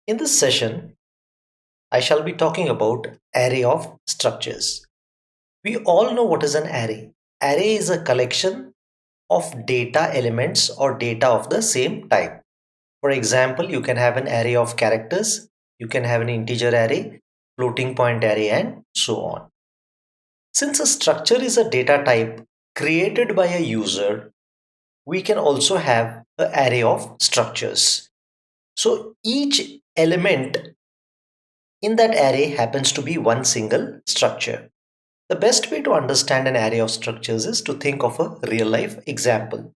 In this session, I shall be talking about array of structures. We all know what is an array. Array is a collection of data elements or data of the same type. For example, you can have an array of characters, you can have an integer array, floating point array, and so on. Since a structure is a data type created by a user, we can also have an array of structures. So each element in that array happens to be one single structure. The best way to understand an array of structures is to think of a real life example.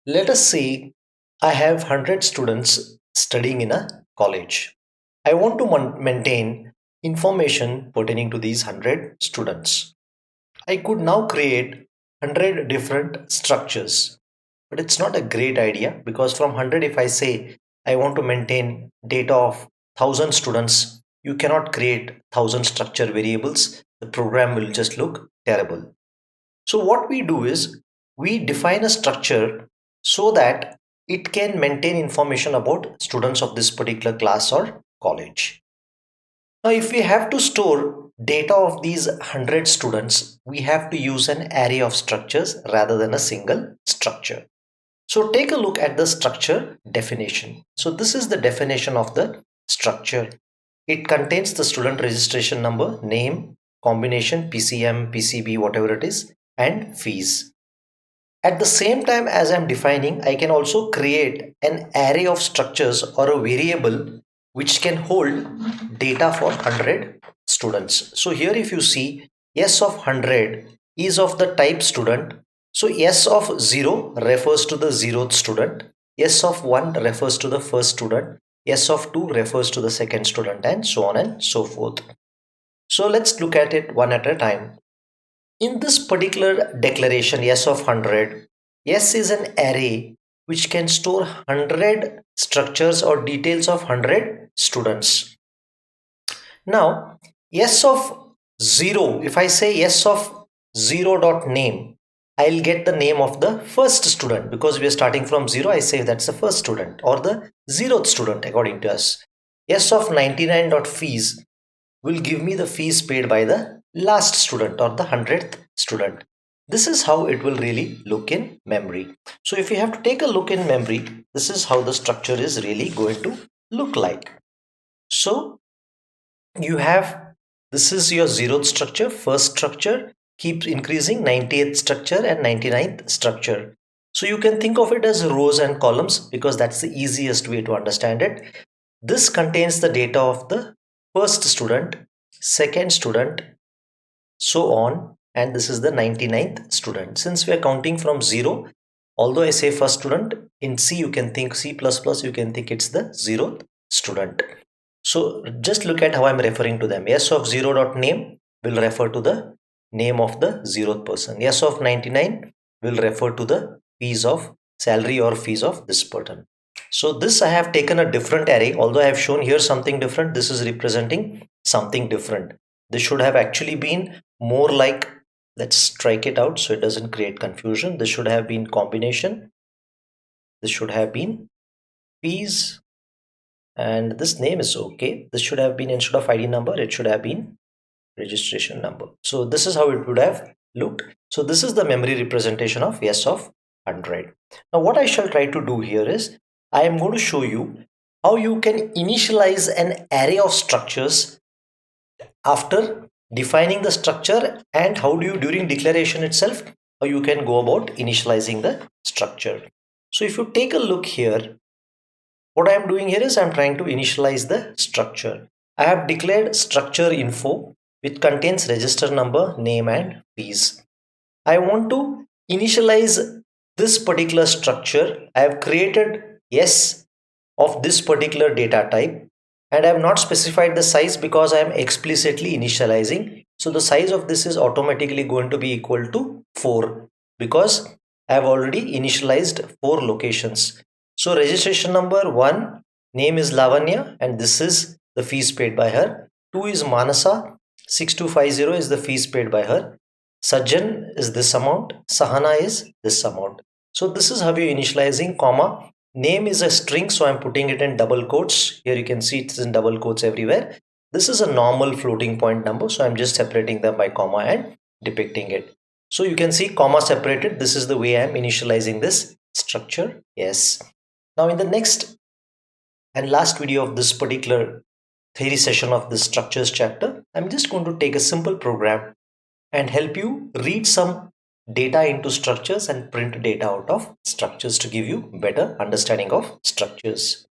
Let us say I have 100 students studying in a college. I want to maintain information pertaining to these 100 students. I could now create 100 different structures, but it's not a great idea because from 100, if I say I want to maintain data of 1000 students, you cannot create 1000 structure variables. The program will just look terrible. So what we do is we define a structure so that it can maintain information about students of this particular class or college. Now, if we have to store data of these 100 students, we have to use an array of structures rather than a single structure. So take a look at the structure definition. So this is the definition of the structure. It contains the student registration number, name, combination, PCM, PCB, whatever it is, and fees. At the same time as I'm defining, I can also create an array of structures or a variable which can hold data for 100 students. So here if you see S of 100 is of the type student. So S of 0 refers to the 0th student. S of 1 refers to the first student. S of 2 refers to the second student, and so on and so forth. So let's look at it one at a time. In this particular declaration, S of 100, S is an array which can store 100 structures or details of 100 students. Now, S of 0, if I say S of 0 dot name, I'll get the name of the first student because we are starting from 0. I say that's the first student or the 0th student according to us. S of 99 dot fees will give me the fees paid by the last student or the 100th student. This is how it will really look in memory. So if you have to take a look in memory, this is how the structure is really going to look like. So you have, this is your 0th structure, first structure, keeps increasing, 90th structure and 99th structure. So you can think of it as rows and columns because that's the easiest way to understand it. This contains the data of the first student, second student, so on, and this is the 99th student. Since we are counting from 0, although I say first student, in C you can think C++, you can think it's the 0th student. So just look at how I'm referring to them. S of 0 dot name will refer to the name of the 0th person. S of 99 will refer to the fees of salary or fees of this person. So this I have taken a different array, although I have shown here something different. This is representing something different. This should have actually been more like, let's strike it out so it doesn't create confusion. This should have been combination. This should have been fees. And this name is okay. This should have been, instead of ID number, it should have been registration number. So this is how it would have looked. So this is the memory representation of S of 100. Now what I shall try to do here is I am going to show you how you can initialize an array of structures after defining the structure, and how do you during declaration itself, how you can go about initializing the structure. So if you take a look here, what I am doing here is I am trying to initialize the structure. I have declared structure info which contains register number, name and fees. I want to initialize this particular structure. I have created S of this particular data type and I have not specified the size because I am explicitly initializing. So the size of this is automatically going to be equal to 4 because I have already initialized 4 locations. So registration number 1, name is Lavanya and this is the fees paid by her. 2 is Manasa, 6250 is the fees paid by her. Sajjan is this amount, Sahana is this amount. So this is how you're initializing, comma, Name is a string, so I'm putting it in double quotes. Here you can see it's in double quotes everywhere. This is a normal floating point number, so I'm just separating them by comma and depicting it. So you can see comma separated. This is the way I'm initializing this structure. Yes. Now in the next and last video of this particular theory session of the structures chapter, I'm just going to take a simple program and help you read some data into structures and print data out of structures to give you better understanding of structures.